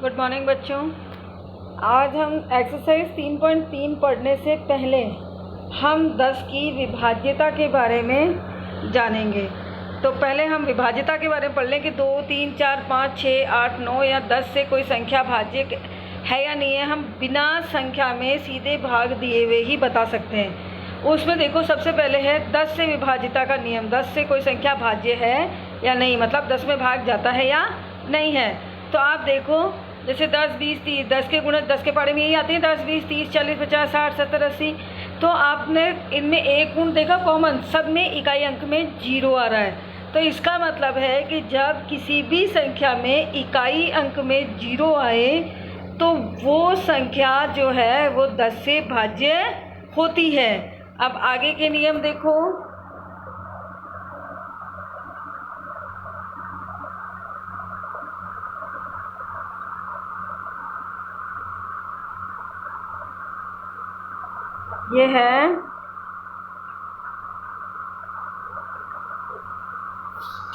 Good morning बच्चों। आज हम एक्सरसाइज 3.3 पढ़ने से पहले हम 10 की विभाज्यता के बारे में जानेंगे। तो पहले हम विभाज्यता के बारे में पढ़ लें कि 2, 3, 4, 5, 6, 8, 9 या 10 से कोई संख्या भाज्य है या नहीं है। हम बिना संख्या में सीधे भाग दिए हुए ही बता सकते हैं। उसमें देखो, सबसे पहले है 10 से विभाज्यता का नियम। 10 से कोई संख्या भाज्य है या नहीं, मतलब 10 में भाग जाता है या नहीं है। तो आप देखो, जैसे 10, 20, 30, 10 के गुणक 10 के पारे में यही आते हैं, 10, 20, 30, 40, 50, 60, 70, 80। तो आपने इनमें एक गुण देखा कॉमन, सब में इकाई अंक में 0 आ रहा है। तो इसका मतलब है कि जब किसी भी संख्या में इकाई अंक में 0 आए तो वो संख्या जो है वो 10 से भाज्य होती है। अब आगे के नियम देखो। ये है,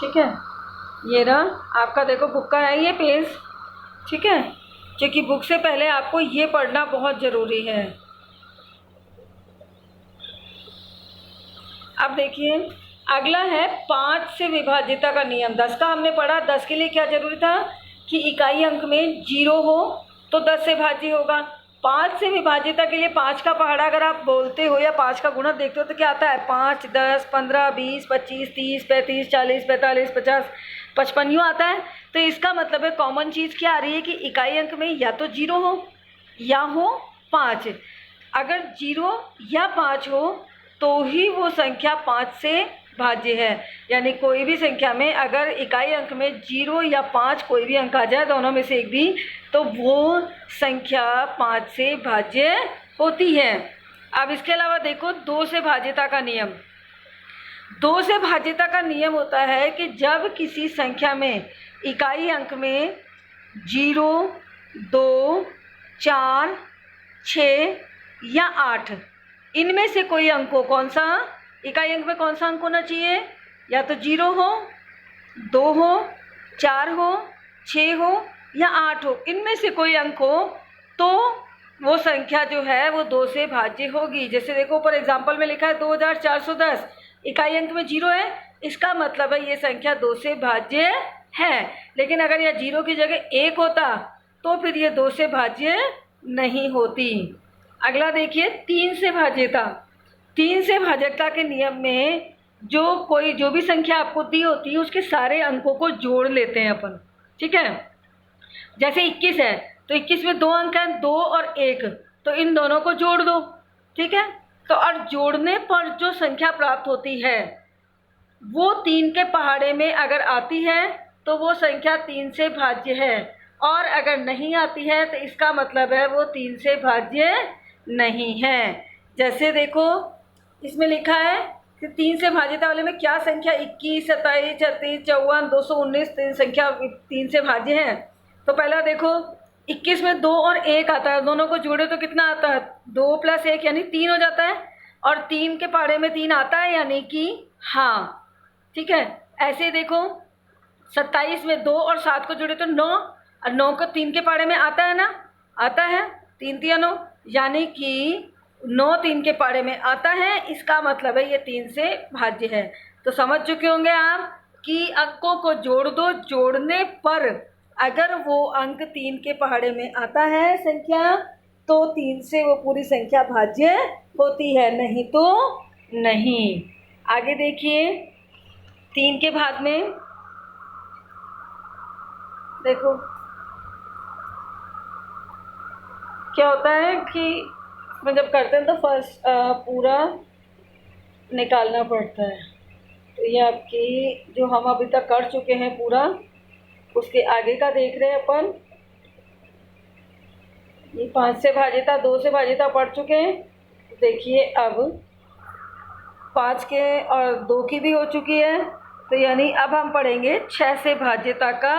ठीक है, ये रहा आपका, देखो बुक का है ये पेज, ठीक है, क्योंकि बुक से पहले आपको ये पढ़ना बहुत ज़रूरी है। अब देखिए, अगला है 5 से विभाज्यता का नियम। 10 का हमने पढ़ा। 10 के लिए क्या जरूरी था कि इकाई अंक में 0 हो तो 10 से भाज्य होगा। 5 से विभाज्यता के लिए 5 का पहाड़ा अगर आप बोलते हो या 5 का गुणक देखते हो तो क्या आता है? 5, 10, 15, 20, 25, 30, 35, 40, 45, 50, 55 यूँ आता है। तो इसका मतलब है कॉमन चीज़ क्या आ रही है कि इकाई अंक में या तो 0 हो या हो 5। अगर 0 या 5 हो तो ही वो संख्या 5 से भाज्य है। यानी कोई भी संख्या में अगर इकाई अंक में 0 या 5 कोई भी अंक आ जाए, दोनों में से एक भी, तो वो संख्या 5 से भाज्य होती है। अब इसके अलावा देखो 2 से भाज्यता का नियम। 2 से भाज्यता का नियम होता है कि जब किसी संख्या में इकाई अंक में 0, 2, 4, 6 या 8 इनमें से कोई अंक हो, कौन सा इकाई अंक में कौन सा अंक होना चाहिए? या तो 0 हो, 2 हो, 4 हो, 6 हो या 8 हो। इनमें से कोई अंक हो तो वो संख्या जो है वो 2 से भाज्य होगी। जैसे देखो ऊपर एग्जाम्पल में लिखा है 2410, इकाई अंक में 0 है, इसका मतलब है ये संख्या 2 से भाज्य है। लेकिन अगर यह 0 की जगह 1 होता तो फिर ये 2 से भाज्य नहीं होती। अगला देखिए 3 से भाज्यता। 3 से भाज्यता के नियम में जो भी संख्या आपको दी होती है उसके सारे अंकों को जोड़ लेते हैं अपन, ठीक है। जैसे 21 है तो 21 में 2 अंक हैं, 2 और 1, तो इन दोनों को जोड़ दो, ठीक है। तो और जोड़ने पर जो संख्या प्राप्त होती है वो 3 के पहाड़े में अगर आती है तो वो संख्या 3 से भाज्य है, और अगर नहीं आती है तो इसका मतलब है वो 3 से भाज्य नहीं है। जैसे देखो इसमें लिखा है कि 3 से भाज्यता वाले में क्या संख्या 21, 27, 36, 54, 219 तीन संख्या 3 से भाज्य है। तो पहला देखो 21 में 2 और 1 आता है, दोनों को जोड़े तो कितना आता है? 2 + 1 यानी 3 हो जाता है, और 3 के पहाड़े में 3 आता है यानी कि हाँ, ठीक है। ऐसे देखो 27 में 2 और 7 को जोड़े तो 9, और 9 को 3 के पहाड़े में आता है ना, आता है, 3 × 9 यानी कि 9 3 के पहाड़े में आता है। इसका मतलब है ये 3 से भाज्य है। तो समझ चुके होंगे आप कि अंकों को जोड़ दो, जोड़ने पर अगर वो अंक 3 के पहाड़े में आता है संख्या तो 3 से वो पूरी संख्या भाज्य होती है, नहीं तो नहीं। आगे देखिए 3 के भाग में देखो क्या होता है कि मैं जब करते हैं तो फर्स्ट पूरा निकालना पड़ता है। तो ये आपकी जो हम अभी तक कर चुके हैं पूरा, उसके आगे का देख रहे हैं अपन। ये 5 से भाज्यता, 2 से भाज्यता पढ़ चुके हैं। देखिए अब 5 के और 2 की भी हो चुकी है, तो यानी अब हम पढ़ेंगे 6 से भाज्यता का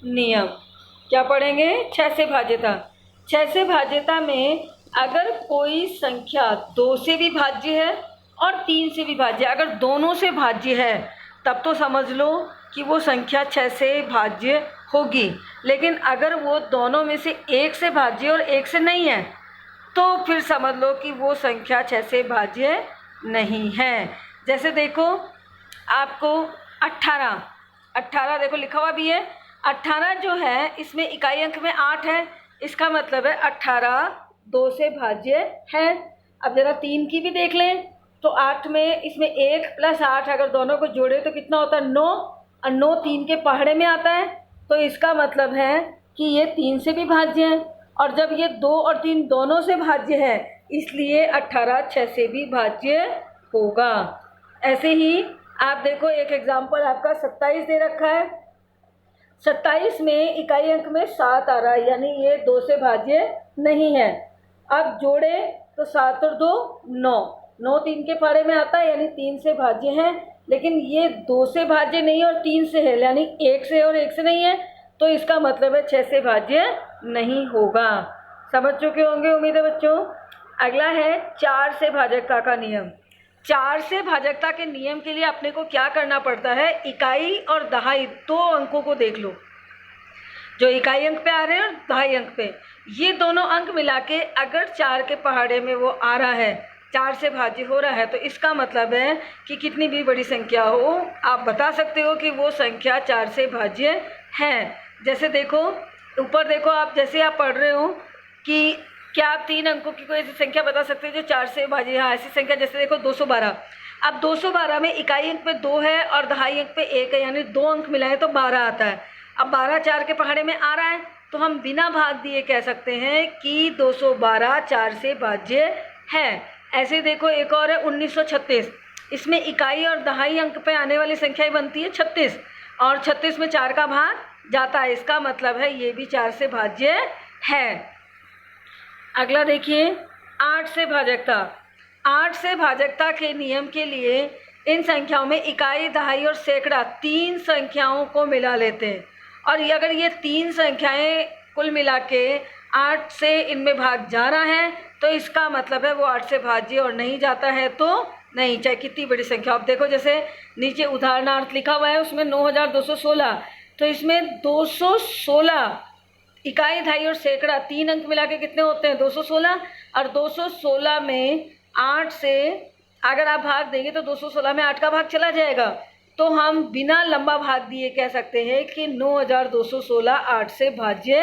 नियम। क्या पढ़ेंगे? 6 से भाज्यता। 6 से भाज्यता में अगर कोई संख्या 2 से भी भाज्य है और 3 से भी भाज्य, अगर दोनों से भाज्य है तब तो समझ लो कि वो संख्या 6 से भाज्य होगी। लेकिन अगर वो दोनों में से एक से भाज्य और एक से नहीं है तो फिर समझ लो कि वो संख्या 6 से भाज्य नहीं है। जैसे देखो आपको 18 देखो लिखा हुआ भी है। 18 जो है इसमें इकाई अंक में 8 है, इसका मतलब है 18 2 से भाज्य है। अब जरा 3 की भी देख लें तो 8 में इसमें 1 + 8 अगर दोनों को जोड़े तो कितना होता है 9, और 9 3 के पहाड़े में आता है, तो इसका मतलब है कि ये 3 से भी भाज्य है। और जब ये 2 और 3 दोनों से भाज्य है इसलिए 18 6 से भी भाज्य होगा। ऐसे ही आप देखो एक एग्जाम्पल आपका 27 दे रखा है। 27 में इकाई अंक में 7 आ रहा है, यानी ये 2 से भाज्य नहीं है। अब जोड़े तो 7 और 2 9, 9 3 के पहाड़े में आता है यानी 3 से भाज्य है। लेकिन ये 2 से भाज्य नहीं और 3 से है, यानी 1 से और 1 से नहीं है, तो इसका मतलब है 6 से भाज्य नहीं होगा। समझ चुके होंगे उम्मीद है बच्चों। अगला है 4 से भाजकता का नियम। 4 से भाजकता के नियम के लिए अपने को क्या करना पड़ता है, इकाई और दहाई 2 अंकों को देख लो, जो इकाई अंक पे आ रहे हैं और दहाई अंक पे, ये दोनों अंक मिला के अगर 4 के पहाड़े में वो आ रहा है, 4 से भाज्य हो रहा है, तो इसका मतलब है कि कितनी भी बड़ी संख्या हो आप बता सकते हो कि वो संख्या 4 से भाज्य है। जैसे देखो ऊपर देखो, आप जैसे आप पढ़ रहे हो कि क्या आप 3 अंकों की कोई ऐसी संख्या बता सकते हैं जो 4 से भाज्य? हाँ, ऐसी संख्या जैसे देखो 212। अब 212 में इकाई अंक पे 2 है और दहाई अंक पे 1 है, यानी 2 अंक मिलाएं तो 12 आता है। अब 12 4 के पहाड़े में आ रहा है तो हम बिना भाग दिए कह सकते हैं कि 212 4 से भाज्य है। ऐसे देखो एक और है 1936, इसमें इकाई और दहाई अंक पे आने वाली संख्या बनती है 36, और 36 में 4 का भाग जाता है, इसका मतलब है ये भी 4 से भाज्य है। अगला देखिए 8 से भाजकता। 8 से भाजकता के नियम के लिए इन संख्याओं में इकाई दहाई और सैकड़ा 3 संख्याओं को मिला लेते हैं, और अगर ये 3 संख्याएं कुल मिला के 8 से इनमें भाग जा रहा है तो इसका मतलब है वो 8 से भाज्य, और नहीं जाता है तो नहीं, चाहे कितनी बड़ी संख्या। आप देखो जैसे नीचे उदाहरणार्थ लिखा हुआ है उसमें 9216, तो इसमें 216 इकाई दहाई और सैकड़ा 3 अंक मिला के कितने होते हैं 216, और 216 में 8 से अगर आप भाग देंगे तो 216 में 8 का भाग चला जाएगा, तो हम बिना लंबा भाग दिए कह सकते हैं कि 9216 8 से भाज्य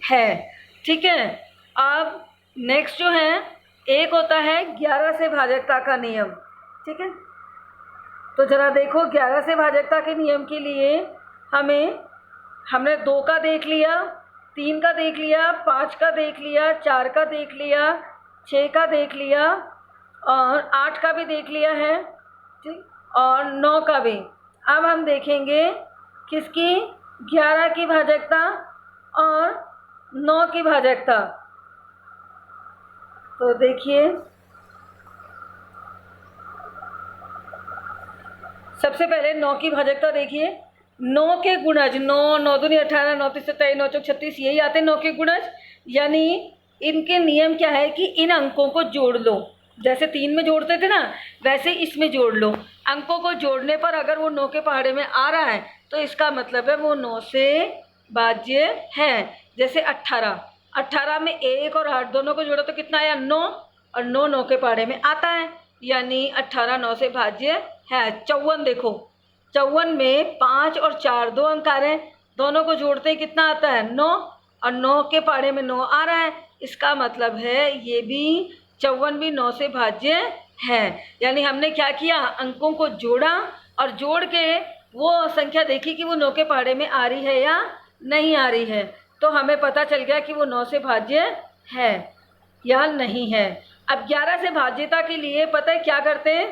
है। ठीक है। अब नेक्स्ट जो है एक होता है 11 से भाजकता का नियम। ठीक है, तो ज़रा देखो 11 से भाजकता के नियम के लिए हमने 2 का देख लिया, 3 का देख लिया, 5 का देख लिया, 4 का देख लिया, 6 का देख लिया और 8 का भी देख लिया है, ठीक, और 9 का भी। अब हम देखेंगे किसकी, 11 की भाजकता और 9 की भाजकता। तो देखिए सबसे पहले 9 की भाजकता देखिए। 9 के गुणज 9, 9 दूनी 18, 9 तीस 27, 9 चौक 36, यही आते हैं 9 के गुणज। यानी इनके नियम क्या है कि इन अंकों को जोड़ लो, जैसे 3 में जोड़ते थे ना वैसे इसमें जोड़ लो। अंकों को जोड़ने पर अगर वो 9 के पहाड़े में आ रहा है तो इसका मतलब है वो 9 से भाज्य है। जैसे 18 में 1 और 8 दोनों को जोड़ो तो कितना आया 9, और 9 9 के पहाड़े में आता है, यानी 18 9 से भाज्य है। 54 देखो, 54 में 5 और 4 दो अंक आ रहे हैं, दोनों को जोड़ते ही कितना आता है 9, और 9 के पहाड़े में 9 आ रहा है, इसका मतलब है ये भी 54 भी 9 से भाज्य है। यानी हमने क्या किया, अंकों को जोड़ा और जोड़ के वो संख्या देखी कि वो 9 के पहाड़े में आ रही है या नहीं आ रही है, तो हमें पता चल गया कि वो 9 से भाज्य है या नहीं है। अब 11 से भाज्यता के लिए पता है क्या करते हैं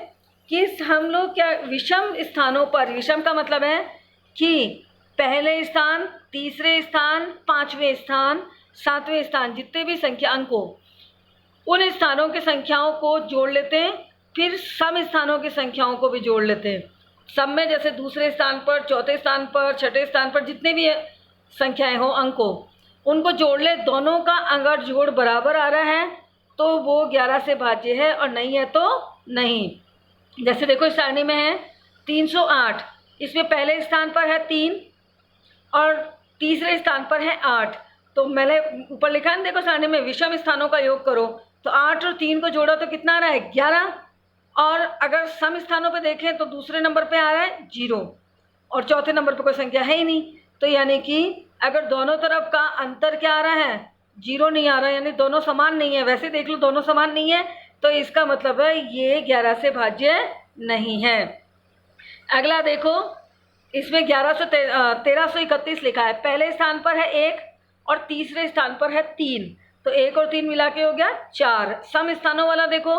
कि हम लोग क्या विषम स्थानों पर, विषम का मतलब है कि पहले स्थान, तीसरे स्थान, 5वें स्थान, 7वें स्थान, जितने भी संख्या अंक हो उन स्थानों की संख्याओं को जोड़ लेते हैं, फिर सम स्थानों की संख्याओं को भी जोड़ लेते हैं। सम में जैसे दूसरे स्थान पर, चौथे स्थान पर, छठे स्थान पर जितने भी संख्याएं हो अंक हो उनको जोड़ ले, दोनों का अगर जोड़ बराबर आ रहा है तो वो 11 से भाज्य है, और नहीं है तो नहीं। जैसे देखो इस सारणी में है 308, इसमें पहले स्थान पर है 3 और तीसरे स्थान पर है 8। तो मैंने ऊपर लिखा है देखो सारणी में, विषम स्थानों का योग करो, तो 8 और 3 को जोड़ो तो कितना आ रहा है 11। और अगर सम स्थानों पे देखें तो दूसरे नंबर पे आ रहा है 0 और चौथे नंबर पे कोई संख्या है ही नहीं। तो यानी कि अगर दोनों तरफ का अंतर क्या आ रहा है 0 नहीं आ रहा है, यानी दोनों समान नहीं है। वैसे देख लो दोनों समान नहीं है, तो इसका मतलब है ये 11 से भाज्य नहीं है। अगला देखो, इसमें 1331 लिखा है। पहले स्थान पर है 1 और तीसरे स्थान पर है 3, तो 1 और 3 मिला के हो गया 4। सम स्थानों वाला देखो,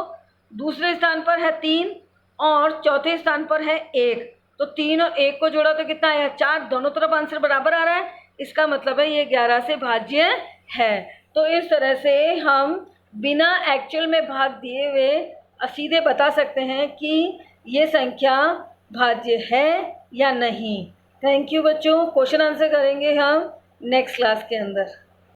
दूसरे स्थान पर है 3 और चौथे स्थान पर है 1, तो 3 और 1 को जोड़ा तो कितना आया 4। दोनों तरफ आंसर बराबर आ रहा है, इसका मतलब है ये 11 से भाज्य है। तो इस तरह से हम बिना एक्चुअल में भाग दिए हुए सीधे बता सकते हैं कि ये संख्या भाज्य है या नहीं। थैंक यू बच्चों। क्वेश्चन आंसर करेंगे हम नेक्स्ट क्लास के अंदर।